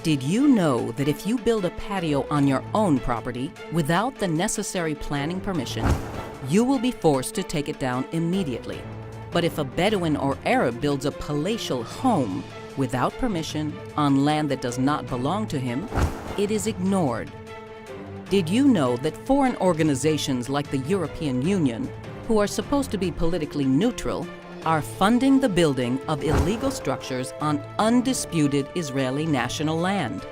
Did you know that if you build a patio on your own property without the necessary planning permission, you will be forced to take it down immediately? But if a Bedouin or Arab builds a palatial home without permission on land that does not belong to him, it is ignored. Did you know that foreign organizations like the European Union, who are supposed to be politically neutral, are funding the building of illegal structures on undisputed Israeli national land?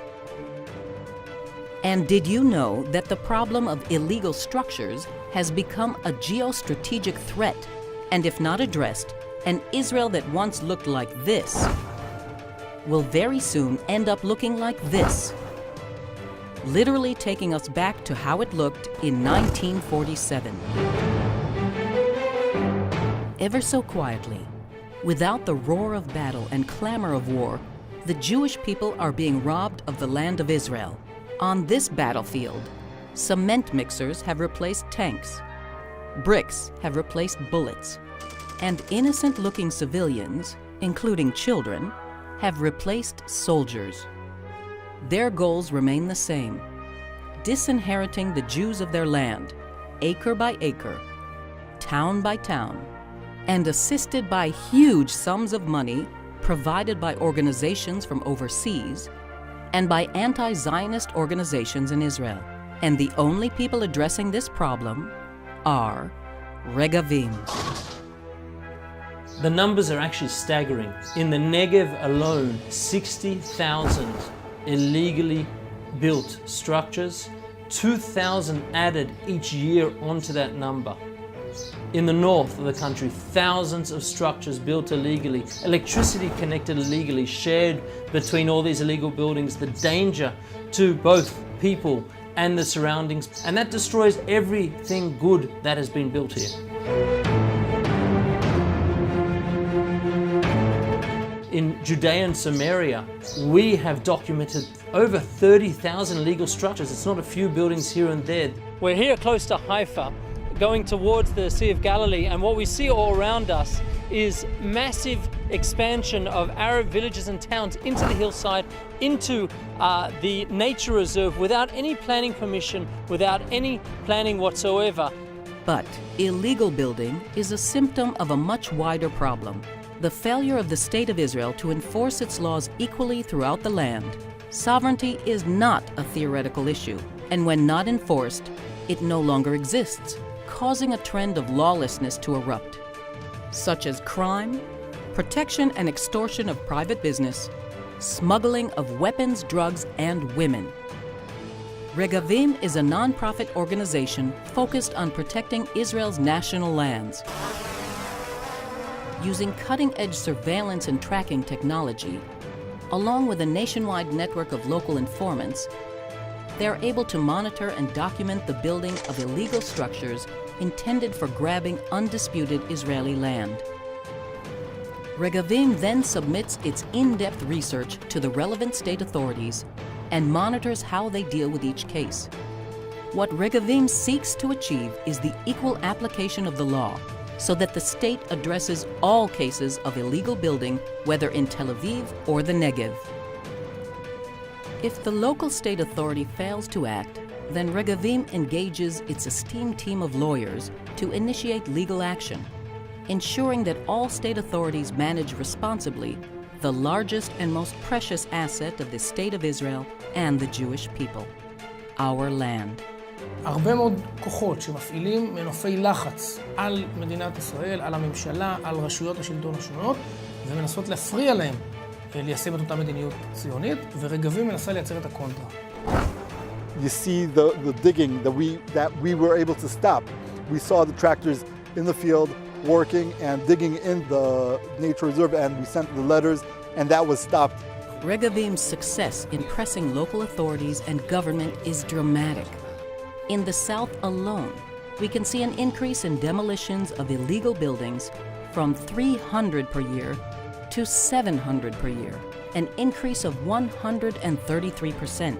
And did you know that the problem of illegal structures has become a geostrategic threat, and if not addressed, an Israel that once looked like this will very soon end up looking like this, literally taking us back to how it looked in 1947. Ever so quietly, without the roar of battle and clamor of war, the Jewish people are being robbed of the land of Israel. On this battlefield, cement mixers have replaced tanks, bricks have replaced bullets, and innocent-looking civilians, including children, have replaced soldiers. Their goals remain the same: disinheriting the Jews of their land, acre by acre, town by town, and assisted by huge sums of money provided by organizations from overseas and by anti-Zionist organizations in Israel. And the only people addressing this problem are Regavim. The numbers are actually staggering. In the Negev alone, 60,000 illegally built structures, 2,000 added each year onto that number. In the north of the country, thousands of structures built illegally, electricity connected illegally, shared between all these illegal buildings, the danger to both people and the surroundings, and that destroys everything good that has been built here. In Judea and Samaria, we have documented over 30,000 illegal structures. It's not a few buildings here and there. We're here close to Haifa, going towards the Sea of Galilee, and what we see all around us is massive expansion of Arab villages and towns into the hillside, into the nature reserve without any planning permission, without any planning whatsoever. But illegal building is a symptom of a much wider problem: the failure of the State of Israel to enforce its laws equally throughout the land. Sovereignty is not a theoretical issue, and when not enforced, it no longer exists, causing a trend of lawlessness to erupt, such as crime, protection and extortion of private business, smuggling of weapons, drugs, and women. Regavim is a non-profit organization focused on protecting Israel's national lands. Using cutting-edge surveillance and tracking technology, along with a nationwide network of local informants, they are able to monitor and document the building of illegal structures intended for grabbing undisputed Israeli land. Regavim then submits its in-depth research to the relevant state authorities and monitors how they deal with each case. What Regavim seeks to achieve is the equal application of the law, so that the state addresses all cases of illegal building, whether in Tel Aviv or the Negev. If the local state authority fails to act, then Regavim engages its esteemed team of lawyers to initiate legal action, ensuring that all state authorities manage responsibly the largest and most precious asset of the State of Israel and the Jewish people, our land. הרבה מאוד כוחות שמפעילים מנופי לחץ על מדינת ישראל, על הממשלה, על רשויות השלטון השונות, ומנסות להפריע להם ליישם את אותה מדיניות ציונית, ורגבים מנסה לייצר את הקונטרה. You see the digging that we were able to stop. We saw the tractors in the field working and digging in the nature reserve, and we sent the letters, and that was stopped. Regavim's success in pressing local authorities and government is dramatic. In the south alone, we can see an increase in demolitions of illegal buildings from 300 per year to 700 per year, an increase of 133%.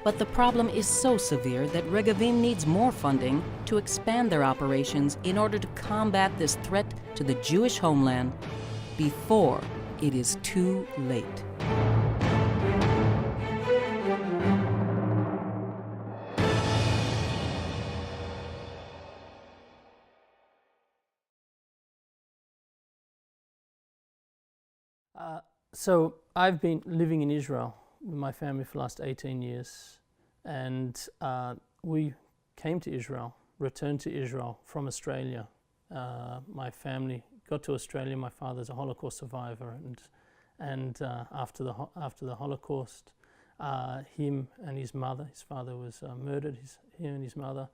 But the problem is so severe that Regavim needs more funding to expand their operations in order to combat this threat to the Jewish homeland before it is too late. So I've been living in Israel with my family for the last 18 years, and we came to Israel, returned to Israel from Australia. My family got to Australia. My father's a Holocaust survivor, and after the Holocaust, him and his mother, his father was murdered. Him and his mother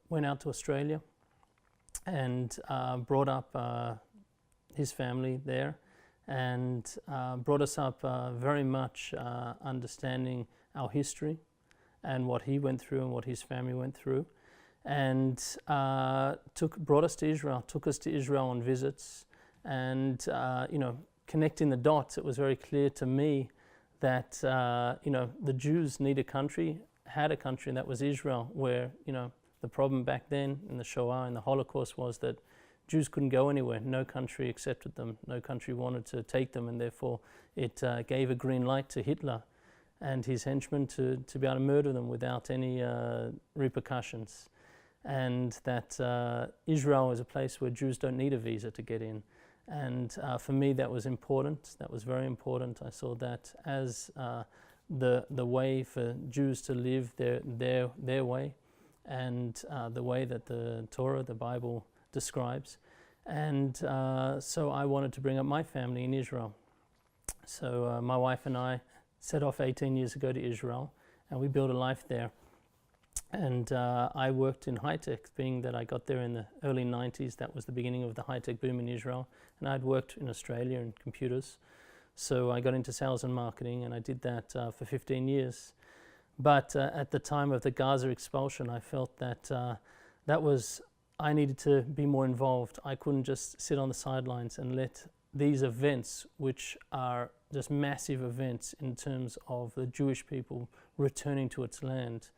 went out to Australia and brought up his family there, and brought us up very much understanding our history and what he went through and what his family went through, and brought us to Israel, took us to Israel on visits, and connecting the dots, it was very clear to me that the Jews need a country, had a country, and that was Israel, where the problem back then in the Shoah and the Holocaust was that Jews couldn't go anywhere. No country accepted them. No country wanted to take them, and therefore it gave a green light to Hitler and his henchmen to be able to murder them without any repercussions. And that Israel is a place where Jews don't need a visa to get in. And for me, that was important. That was very important. I saw that as the way for Jews to live their way, and the way that the Torah, the Bible, describes. And so I wanted to bring up my family in Israel. So my wife and I set off 18 years ago to Israel, and we built a life there. And I worked in high-tech, being that I got there in the early 90s. That was the beginning of the high-tech boom in Israel. And I'd worked in Australia in computers. So I got into sales and marketing, and I did that for 15 years. But at the time of the Gaza expulsion, I felt that I needed to be more involved. I couldn't just sit on the sidelines and let these events, which are just massive events in terms of the Jewish people returning to its land,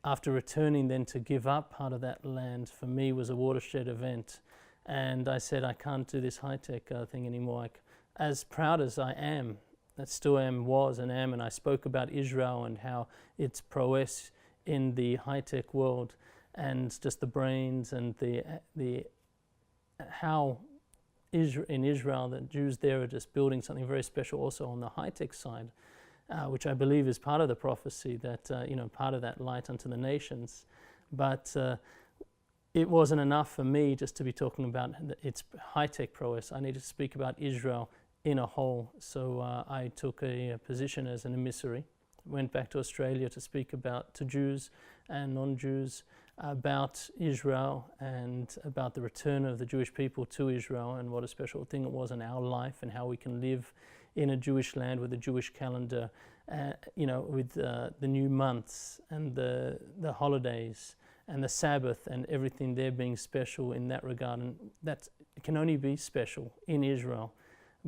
after returning then to give up part of that land, for me was a watershed event. And I said, I can't do this high-tech thing anymore. As proud as I am, that still am, was and am, and I spoke about Israel and how its prowess in the high-tech world, and just the brains and how in Israel the Jews there are just building something very special also on the high-tech side, which I believe is part of the prophecy that part of that light unto the nations. But it wasn't enough for me just to be talking about its high-tech prowess. I needed to speak about Israel in a whole. So I took a position as an emissary, went back to Australia to speak to Jews and non-Jews about Israel and about the return of the Jewish people to Israel, and what a special thing it was in our life, and how we can live in a Jewish land with a Jewish calendar, with the new months and the holidays and the Sabbath and everything there being special in that regard. And that can only be special in Israel,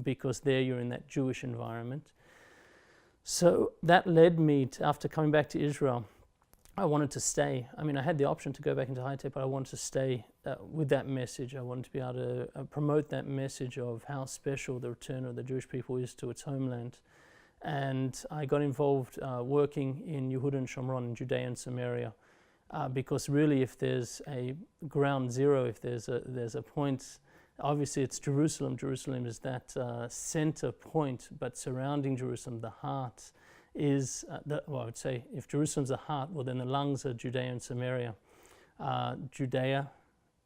because there you're in that Jewish environment. So that led me to, after coming back to Israel, I wanted to stay. I mean, I had the option to go back into high-tech, but I wanted to stay with that message. I wanted to be able to promote that message of how special the return of the Jewish people is to its homeland. And I got involved working in Yehuda and Shomron, in Judea and Samaria, because really, if there's a ground zero, if there's a point, obviously it's Jerusalem. Jerusalem is that center point, but surrounding Jerusalem, the heart is, I would say, if Jerusalem's the heart, well then the lungs are Judea and Samaria. Judea,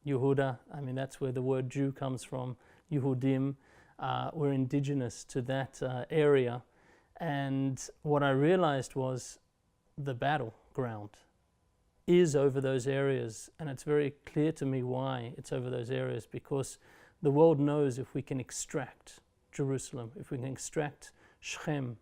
Yehuda, I mean that's where the word Jew comes from, Yehudim, we're indigenous to that area. And what I realized was the battleground is over those areas, and it's very clear to me why it's over those areas, because the world knows if we can extract Jerusalem, if we can extract Shechem,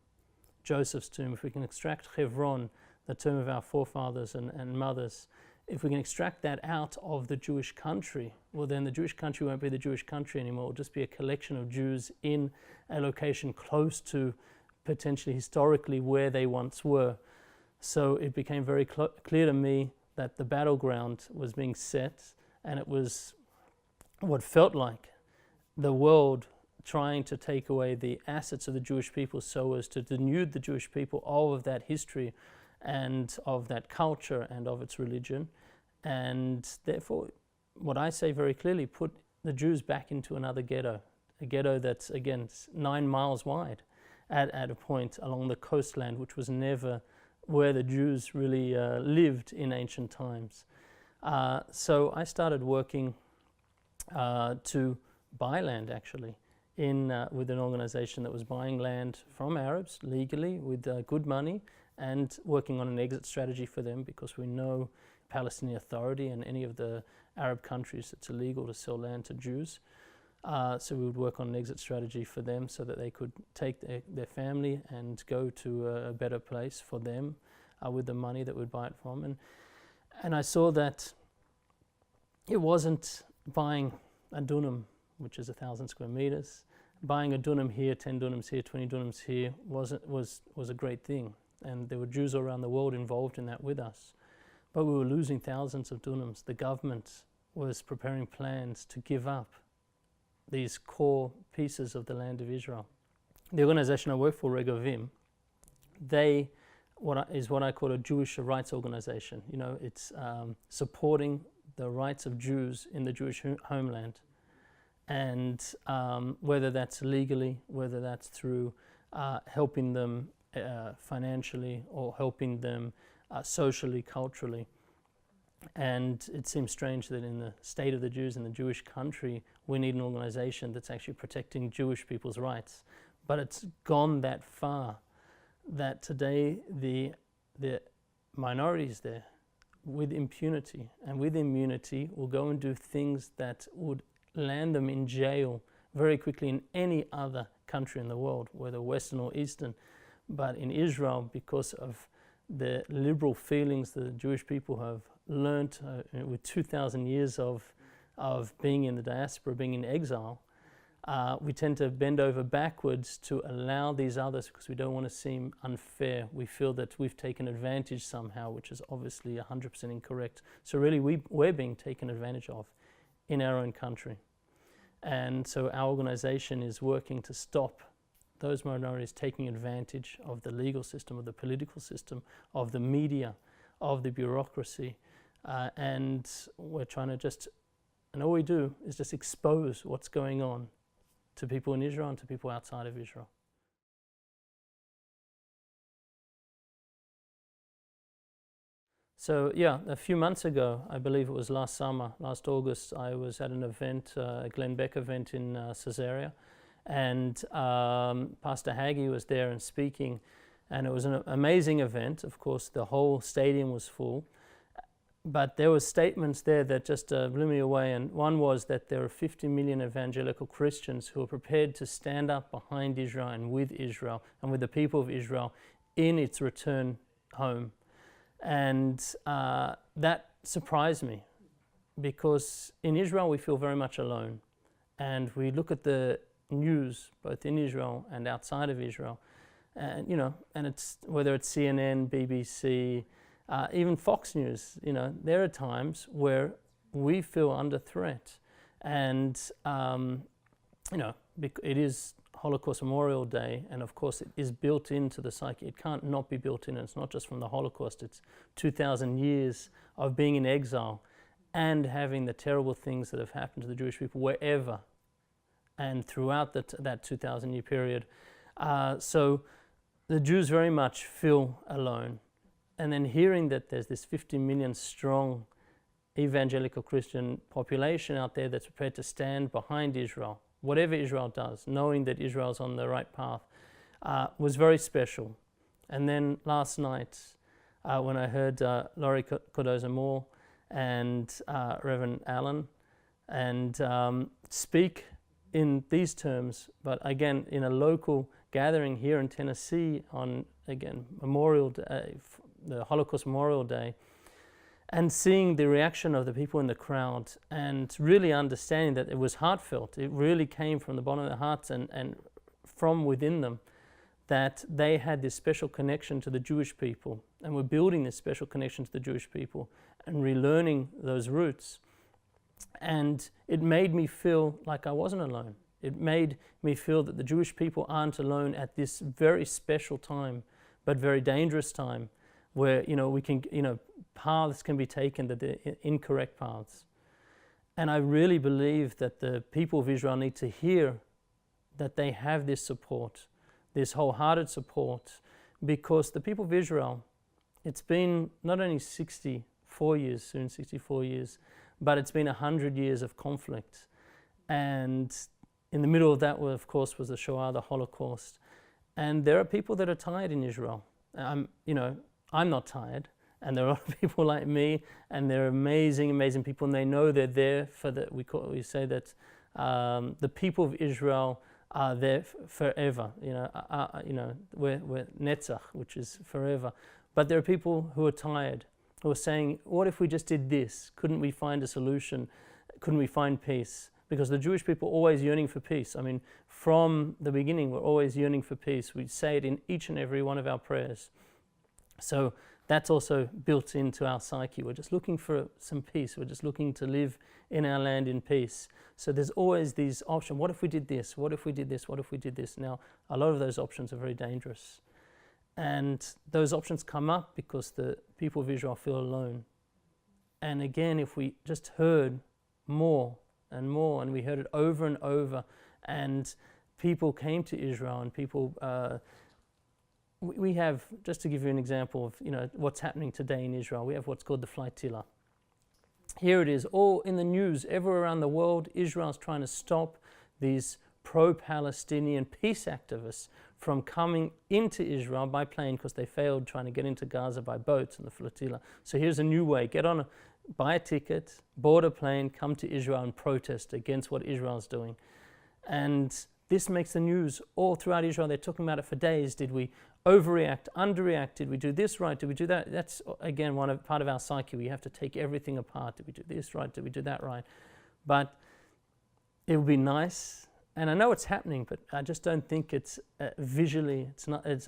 Joseph's tomb, if we can extract Hebron, the tomb of our forefathers and mothers, if we can extract that out of the Jewish country, well then the Jewish country won't be the Jewish country anymore. It'll just be a collection of Jews in a location close to potentially historically where they once were. So it became very clear to me that the battleground was being set, and it was what felt like the world trying to take away the assets of the Jewish people so as to denude the Jewish people all of that history and of that culture and of its religion. And therefore, what I say very clearly, put the Jews back into another ghetto. a ghetto that's, again, 9 miles wide at a point along the coastland, which was never where the Jews really lived in ancient times. So I started working to buy land, actually, with an organization that was buying land from Arabs legally with good money, and working on an exit strategy for them, because we know Palestinian Authority and any of the Arab countries it's illegal to sell land to Jews. So we would work on an exit strategy for them so that they could take their family and go to a better place for them with the money that we'd buy it from. And I saw that it wasn't buying a dunam, which is 1,000 square meters. Buying a dunam here, 10 dunams here, 20 dunams here was a great thing. And there were Jews all around the world involved in that with us. But we were losing thousands of dunams. The government was preparing plans to give up these core pieces of the land of Israel. The organization I work for, Regovim, is what I call a Jewish rights organization. You know, it's supporting the rights of Jews in the Jewish homeland. And whether that's legally, whether that's through helping them financially, or helping them socially, culturally. And it seems strange that in the state of the Jews, in the Jewish country, we need an organization that's actually protecting Jewish people's rights. But it's gone that far that today the minorities there, with impunity and with immunity, will go and do things that would land them in jail very quickly in any other country in the world, whether Western or Eastern. But in Israel, because of the liberal feelings the Jewish people have learnt with 2,000 years of being in the diaspora, being in exile, we tend to bend over backwards to allow these others, because we don't want to seem unfair. We feel that we've taken advantage somehow, which is obviously 100% incorrect. So really we're being taken advantage of in our own country. And so our organization is working to stop those minorities taking advantage of the legal system, of the political system, of the media, of the bureaucracy. And we're trying to and all we do is just expose what's going on to people in Israel and to people outside of Israel. So yeah, a few months ago, I believe it was last summer, last August, I was at an event, a Glenn Beck event in Caesarea, and Pastor Hagee was there and speaking, and it was an amazing event. Of course, the whole stadium was full, but there were statements there that just blew me away, and one was that there are 50 million evangelical Christians who are prepared to stand up behind Israel and with the people of Israel in its return home. And that surprised me, because in Israel we feel very much alone, and we look at the news both in Israel and outside of Israel, and and it's whether it's CNN, BBC, even Fox News, there are times where we feel under threat, and it is Holocaust Memorial Day, and of course it is built into the psyche. It can't not be built in, and it's not just from the Holocaust, it's 2,000 years of being in exile and having the terrible things that have happened to the Jewish people wherever and throughout that 2,000-year period. So the Jews very much feel alone. And then hearing that there's this 50 million strong evangelical Christian population out there that's prepared to stand behind Israel, whatever Israel does, knowing that Israel's on the right path, was very special. And then last night, when I heard Laurie Cordoza-Moore and Reverend Allen and speak in these terms, but again in a local gathering here in Tennessee on, again, Memorial Day, the Holocaust Memorial Day, and seeing the reaction of the people in the crowd and really understanding that it was heartfelt. It really came from the bottom of their hearts and from within them, that they had this special connection to the Jewish people and were building this special connection to the Jewish people and relearning those roots. And it made me feel like I wasn't alone. It made me feel that the Jewish people aren't alone at this very special time, but very dangerous time, where we can, paths can be taken that they're incorrect paths. And I really believe that the people of Israel need to hear that they have this support, this wholehearted support, because the people of Israel, it's been not only 64 years, soon 64 years, but it's been 100 years of conflict. And in the middle of that, of course, was the Shoah, the Holocaust. And there are people that are tired in Israel. I'm not tired. And there are a lot of people like me, and they're amazing, amazing people, and they know they're there for the. We say that the people of Israel are there forever. We're Netzach, which is forever. But there are people who are tired, who are saying, "What if we just did this? Couldn't we find a solution? Couldn't we find peace?" Because the Jewish people are always yearning for peace. I mean, from the beginning, we're always yearning for peace. We say it in each and every one of our prayers. So that's also built into our psyche. We're just looking for some peace. We're just looking to live in our land in peace. So there's always these options. What if we did this? What if we did this? What if we did this? Now, a lot of those options are very dangerous. And those options come up because the people of Israel feel alone. And again, if we just heard more and more, and we heard it over and over, and people came to Israel, and people... we have, just to give you an example of what's happening today in Israel, we have what's called the flotilla. Here it is, all in the news, everywhere around the world. Israel's trying to stop these pro-Palestinian peace activists from coming into Israel by plane because they failed trying to get into Gaza by boats in the flotilla. So here's a new way. Buy a ticket, board a plane, come to Israel and protest against what Israel's doing. And this makes the news all throughout Israel. They're talking about it for days. Did we overreact, underreact? Did we do this right? Did we do that? That's, again, part of our psyche. We have to take everything apart. Did we do this right? Did we do that right? But it would be nice, and I know it's happening, but I just don't think it's visually,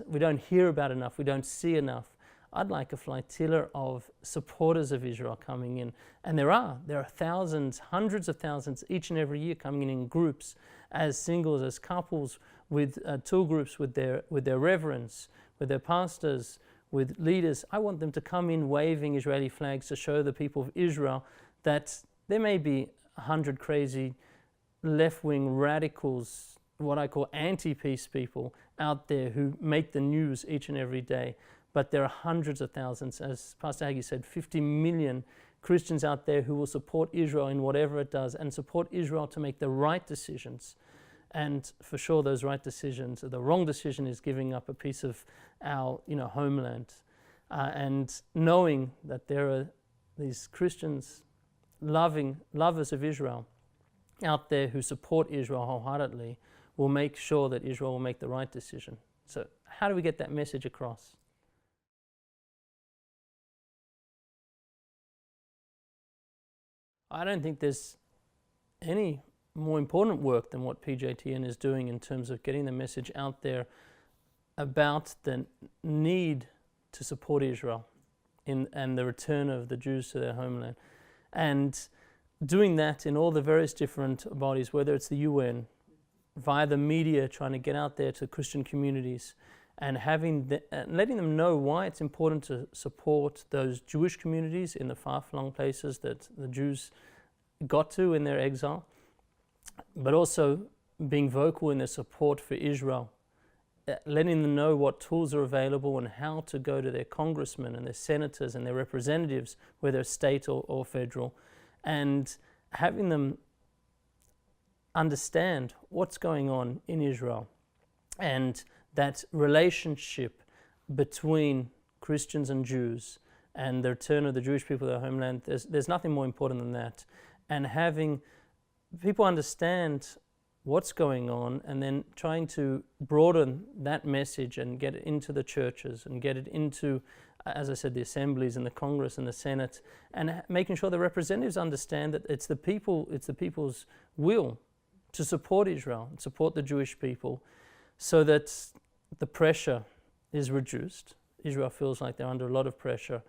we don't hear about enough, we don't see enough. I'd like a flotilla of supporters of Israel coming in. And there are thousands, hundreds of thousands each and every year coming in groups, as singles, as couples, with tour groups, with their reverends, with their pastors, with leaders. I want them to come in waving Israeli flags to show the people of Israel that there may be 100 crazy left-wing radicals, what I call anti-peace people out there who make the news each and every day. But there are hundreds of thousands, as Pastor Hagee said, 50 million Christians out there who will support Israel in whatever it does and support Israel to make the right decisions. And for sure, those right decisions, the wrong decision is giving up a piece of our homeland. And knowing that there are these Christians, lovers of Israel out there who support Israel wholeheartedly, will make sure that Israel will make the right decision. So how do we get that message across? I don't think there's any more important work than what PJTN is doing in terms of getting the message out there about the need to support Israel and the return of the Jews to their homeland. And doing that in all the various different bodies, whether it's the UN, via the media, trying to get out there to Christian communities, and letting them know why it's important to support those Jewish communities in the far-flung places that the Jews got to in their exile, but also being vocal in their support for Israel, letting them know what tools are available and how to go to their congressmen and their senators and their representatives, whether state or federal, and having them understand what's going on in Israel and that relationship between Christians and Jews and the return of the Jewish people to their homeland. There's nothing more important than that. And having people understand what's going on and then trying to broaden that message and get it into the churches and get it into, as I said, the assemblies and the Congress and the Senate, and making sure the representatives understand that it's the people's will to support Israel and support the Jewish people, so that the pressure is reduced. Israel feels like they're under a lot of pressure,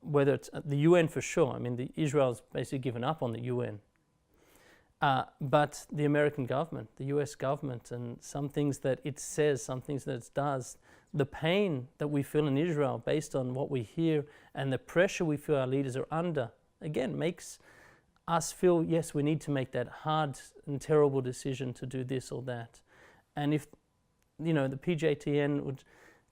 whether it's the UN for sure. I mean, Israel's basically given up on the UN. But the American government, the US government, and some things that it says, some things that it does, the pain that we feel in Israel based on what we hear and the pressure we feel our leaders are under, again, makes us feel, yes, we need to make that hard and terrible decision to do this or that. And if, you know, the PJTN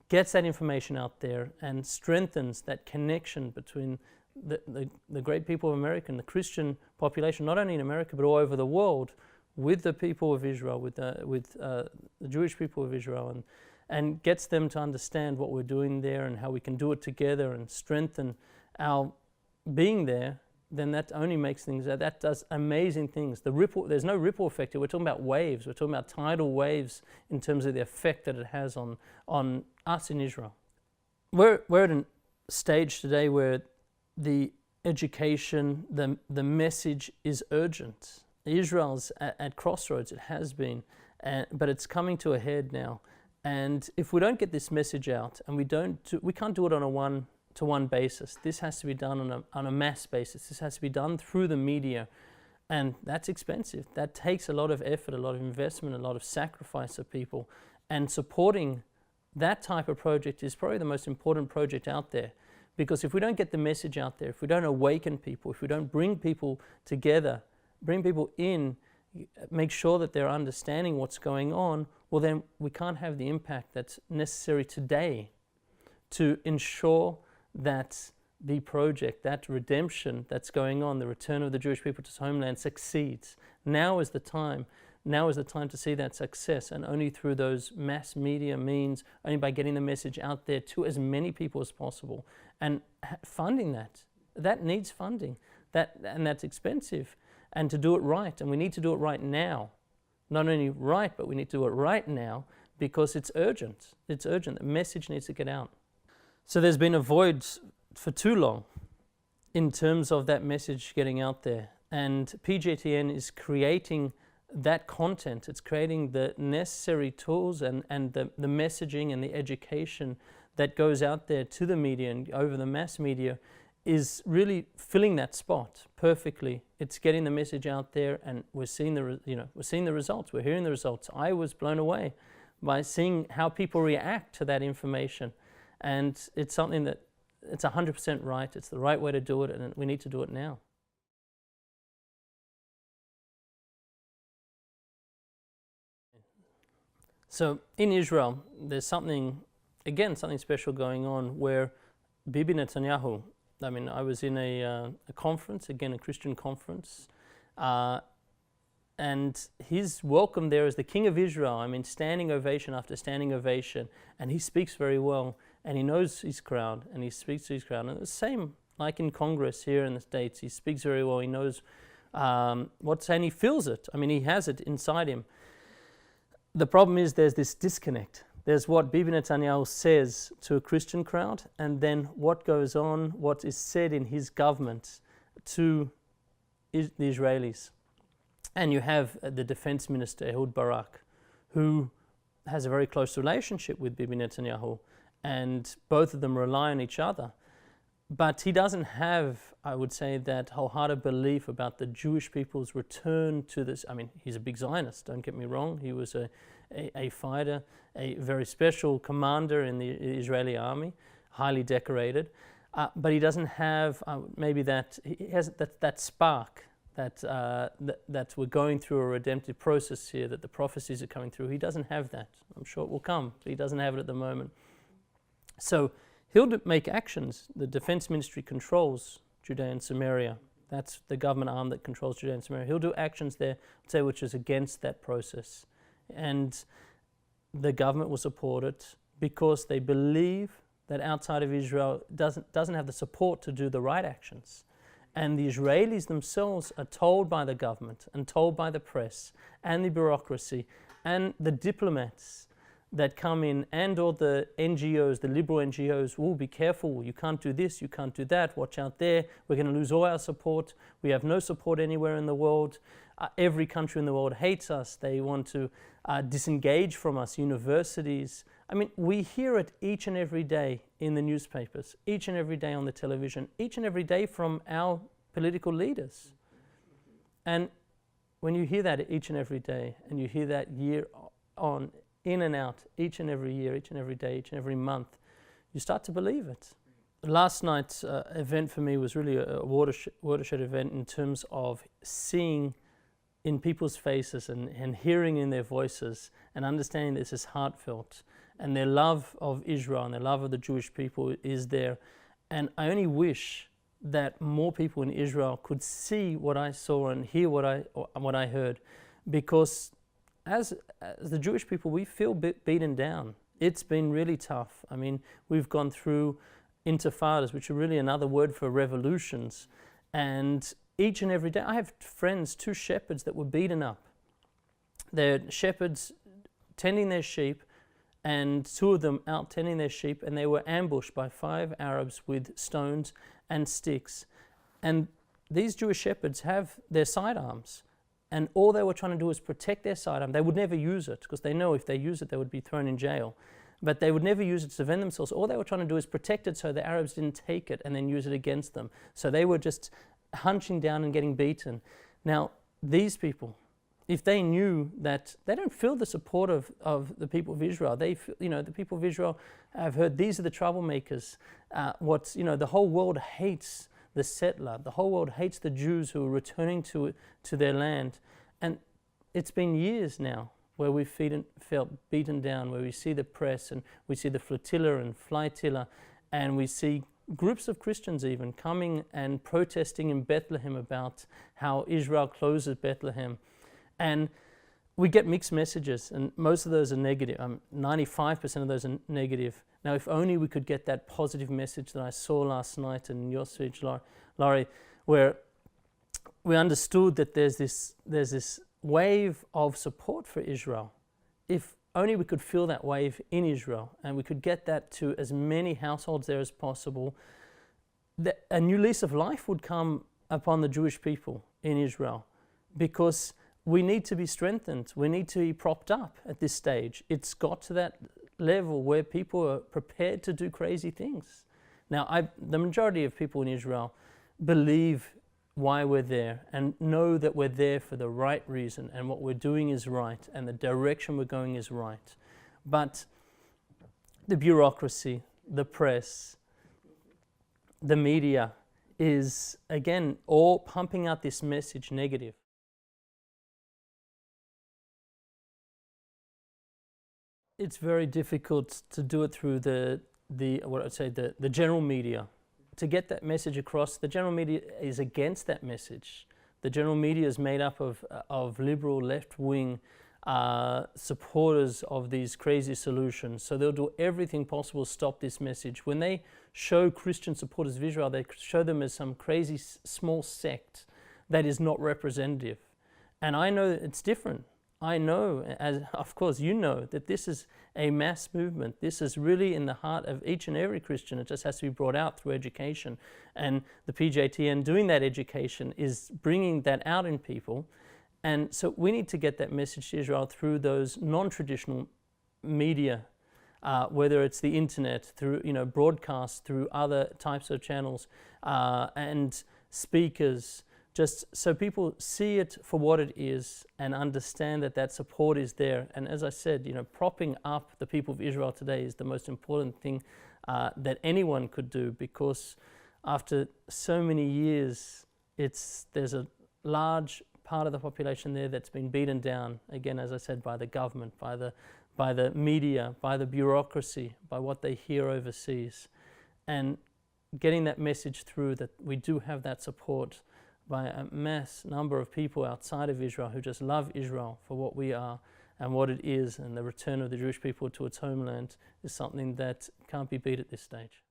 gets that information out there and strengthens that connection between the great people of America and the Christian population, not only in America but all over the world, with the people of Israel, with the Jewish people of Israel, and gets them to understand what we're doing there and how we can do it together and strengthen our being there, then that only makes things, that does amazing things. There's no ripple effect here. We're talking about waves. We're talking about tidal waves in terms of the effect that it has on us in Israel. We're at a stage today where the education, the message is urgent. Israel's at crossroads. It has been, but it's coming to a head now. And if we don't get this message out, and we can't do it on a one-to-one basis. This has to be done on a mass basis. This has to be done through the media, and that's expensive. That takes a lot of effort, a lot of investment, a lot of sacrifice of people. And supporting that type of project is probably the most important project out there. Because if we don't get the message out there, if we don't awaken people, if we don't bring people together, bring people in, make sure that they're understanding what's going on, well then we can't have the impact that's necessary today to ensure that the project, that redemption that's going on, the return of the Jewish people to his homeland, succeeds. Now is the time. Now is the time to see that success, and only through those mass media means, only by getting the message out there to as many people as possible, and funding that needs funding, and that's expensive, and to do it right, and we need to do it right now. Not only right, but we need to do it right now because it's urgent. It's urgent. The message needs to get out. So there's been a void for too long in terms of that message getting out there, and PJTN is creating that content. It's creating the necessary tools and the messaging and the education that goes out there to the media and over the mass media is really filling that spot perfectly. It's getting the message out there, and we're seeing the results. We're hearing the results. I was blown away by seeing how people react to that information, and it's something that it's 100% right. It's the right way to do it, and we need to do it now. So in Israel, there's something special going on where Bibi Netanyahu, I mean, I was in a conference, again a Christian conference, and he's welcomed there as the King of Israel. I mean, standing ovation after standing ovation, and he speaks very well, and he knows his crowd, and he speaks to his crowd. And the same like in Congress here in the States, he speaks very well, he knows what's, and he feels it. I mean, he has it inside him. The problem is there's this disconnect. There's what Bibi Netanyahu says to a Christian crowd, and then what goes on, what is said in his government to the Israelis. And you have the defense minister, Ehud Barak, who has a very close relationship with Bibi Netanyahu, and both of them rely on each other. But he doesn't have, I would say, that wholehearted belief about the Jewish people's return to this. I mean, he's a big Zionist, don't get me wrong. He was a fighter, a very special commander in the Israeli army, highly decorated. But he doesn't have maybe that, he has that spark that we're going through a redemptive process here, that the prophecies are coming through. He doesn't have that. I'm sure it will come, but he doesn't have it at the moment. So he'll make actions. The defense ministry controls Judea and Samaria. That's the government arm that controls Judea and Samaria. He'll do actions there, say, which is against that process. And the government will support it because they believe that outside of Israel doesn't have the support to do the right actions. And the Israelis themselves are told by the government and told by the press and the bureaucracy and the diplomats that come in, and all the NGOs, the liberal NGOs, will be careful, you can't do this, you can't do that, watch out there, we're going to lose all our support, we have no support anywhere in the world, every country in the world hates us, they want to disengage from us, universities. I mean, we hear it each and every day in the newspapers, each and every day on the television, each and every day from our political leaders. And when you hear that each and every day, and you hear that year on, in and out, each and every year, each and every day, each and every month, you start to believe it. Last night's event for me was really a watershed event in terms of seeing in people's faces and hearing in their voices and understanding this is heartfelt, and their love of Israel and their love of the Jewish people is there. And I only wish that more people in Israel could see what I saw and hear what I heard, because as the Jewish people, we feel beaten down. It's been really tough. I mean, we've gone through intifadas, which are really another word for revolutions, and each and every day, I have friends, 2 shepherds that were beaten up. They're shepherds tending their sheep, and 2 of them out tending their sheep, and they were ambushed by 5 Arabs with stones and sticks. And these Jewish shepherds have their sidearms, and all they were trying to do was protect their sidearm. They would never use it, because they know if they use it, they would be thrown in jail. But they would never use it to defend themselves. All they were trying to do is protect it so the Arabs didn't take it and then use it against them. So they were just hunching down and getting beaten. Now, these people, if they knew that they don't feel the support of the people of Israel, they feel, the people of Israel have heard these are the troublemakers. The whole world hates the settler. The whole world hates the Jews who are returning to their land. And it's been years now where we've felt beaten down, where we see the press and we see the flotilla and flotilla, and we see groups of Christians even coming and protesting in Bethlehem about how Israel closes Bethlehem. And we get mixed messages, and most of those are negative. 95% of those are negative. Now, if only we could get that positive message that I saw last night in your speech, Laurie, where we understood that there's this wave of support for Israel. If only we could feel that wave in Israel, and we could get that to as many households there as possible, a new lease of life would come upon the Jewish people in Israel, because we need to be strengthened. We need to be propped up at this stage. It's got to that level where people are prepared to do crazy things. Now, the majority of people in Israel believe why we're there and know that we're there for the right reason, and what we're doing is right, and the direction we're going is right. But the bureaucracy, the press, the media is, again, all pumping out this message negative. It's very difficult to do it through the general media. To get that message across, the general media is against that message. The general media is made up of liberal, left-wing supporters of these crazy solutions. So they'll do everything possible to stop this message. When they show Christian supporters of Israel, they show them as some crazy small sect that is not representative. And I know it's different. I know, as of course you know, that this is a mass movement. This is really in the heart of each and every Christian. It just has to be brought out through education. And the PJTN doing that education is bringing that out in people. And so we need to get that message to Israel through those non-traditional media, whether it's the internet, through broadcast, through other types of channels, and speakers, just so people see it for what it is and understand that that support is there. And as I said, propping up the people of Israel today is the most important thing that anyone could do, because after so many years, there's a large part of the population there that's been beaten down, again, as I said, by the government, by the media, by the bureaucracy, by what they hear overseas. And getting that message through that we do have that support by a mass number of people outside of Israel who just love Israel for what we are and what it is, and the return of the Jewish people to its homeland is something that can't be beat at this stage.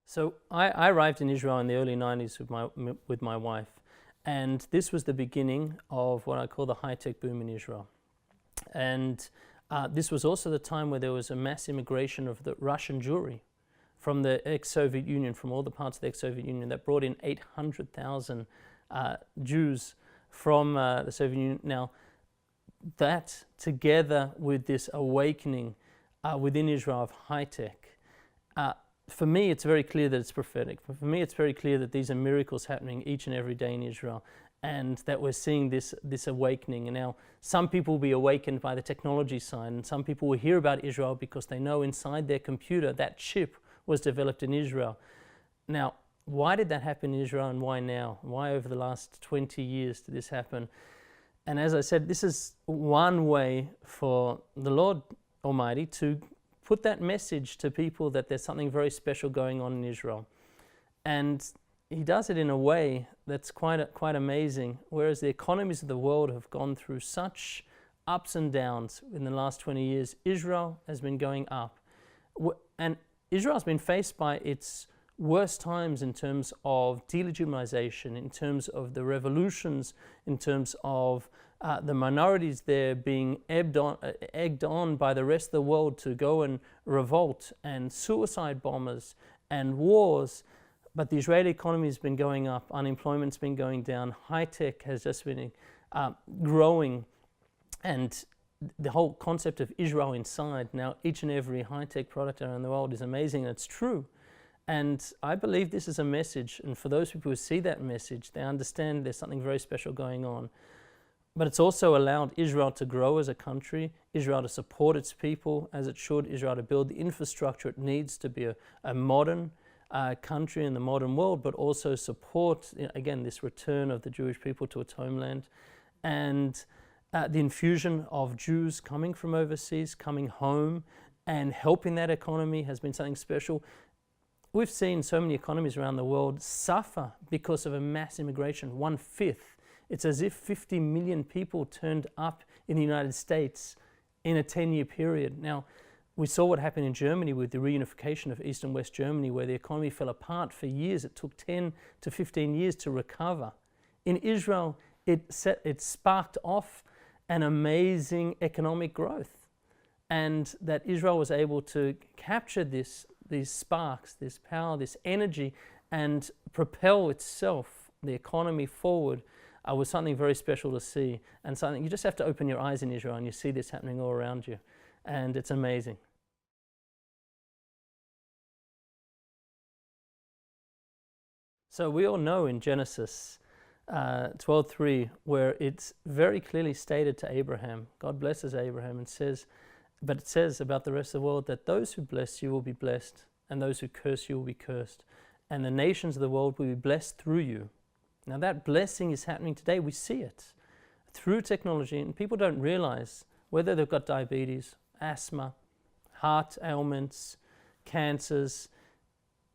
So I arrived in Israel in the early 90s with my wife, and this was the beginning of what I call the high-tech boom in Israel. And this was also the time where there was a mass immigration of the Russian Jewry from the ex-Soviet Union, from all the parts of the ex-Soviet Union, that brought in 800,000 Jews from the Soviet Union. Now, that together with this awakening within Israel of high-tech, for me it's very clear that it's prophetic. For me it's very clear that these are miracles happening each and every day in Israel, and that we're seeing this awakening. And now some people will be awakened by the technology side, and some people will hear about Israel because they know inside their computer that chip was developed in Israel. Now, why did that happen in Israel and why now? Why over the last 20 years did this happen? And as I said, this is one way for the Lord Almighty to put that message to people that there's something very special going on in Israel. And he does it in a way that's quite amazing. Whereas the economies of the world have gone through such ups and downs in the last 20 years, Israel has been going up. And Israel has been faced by its worst times in terms of delegitimization, in terms of the revolutions, in terms of the minorities there being egged on by the rest of the world to go and revolt, and suicide bombers and wars. But the Israeli economy has been going up, unemployment's been going down, high-tech has just been growing, and the whole concept of Israel inside. Now, each and every high-tech product around the world is amazing, and it's true. And I believe this is a message, and for those people who see that message, they understand there's something very special going on. But it's also allowed Israel to grow as a country, Israel to support its people as it should, Israel to build the infrastructure it needs to be a modern country in the modern world, but also support, again, this return of the Jewish people to its homeland. And the infusion of Jews coming from overseas, coming home, and helping that economy has been something special. We've seen so many economies around the world suffer because of a mass immigration, 1/5. It's as if 50 million people turned up in the United States in a 10-year period. Now, we saw what happened in Germany with the reunification of East and West Germany, where the economy fell apart for years. It took 10 to 15 years to recover. In Israel, it sparked off an amazing economic growth, and that Israel was able to capture these sparks, this power, this energy, and propel itself, the economy forward, was something very special to see, and something you just have to open your eyes in Israel and you see this happening all around you, and it's amazing. So we all know in Genesis 12:3, where it's very clearly stated to Abraham, God blesses Abraham and says, but it says about the rest of the world that those who bless you will be blessed, and those who curse you will be cursed, and the nations of the world will be blessed through you. Now that blessing is happening today. We see it through technology, and people don't realize whether they've got diabetes, asthma, heart ailments, cancers.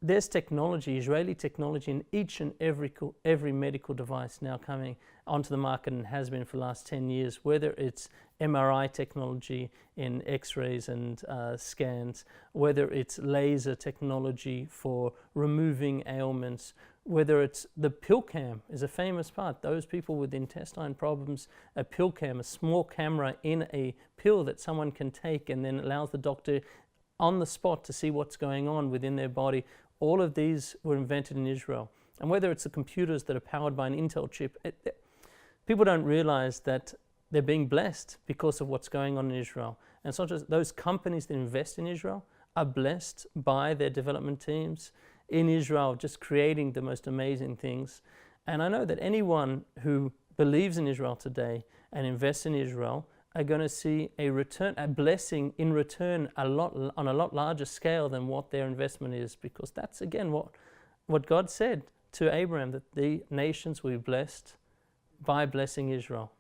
There's technology, Israeli technology, in each and every medical device now coming onto the market, and has been for the last 10 years, whether it's MRI technology in x-rays and scans, whether it's laser technology for removing ailments, whether it's the pill cam is a famous part. Those people with intestine problems, a pill cam, a small camera in a pill that someone can take and then allows the doctor on the spot to see what's going on within their body. All of these were invented in Israel. And whether it's the computers that are powered by an Intel chip, people don't realize that they're being blessed because of what's going on in Israel. And it's not just those companies that invest in Israel are blessed by their development teams in Israel, just creating the most amazing things. And I know that anyone who believes in Israel today and invests in Israel are going to see a return, a blessing in return, on a lot larger scale than what their investment is, because that's again what God said to Abraham, that the nations will be blessed by blessing Israel.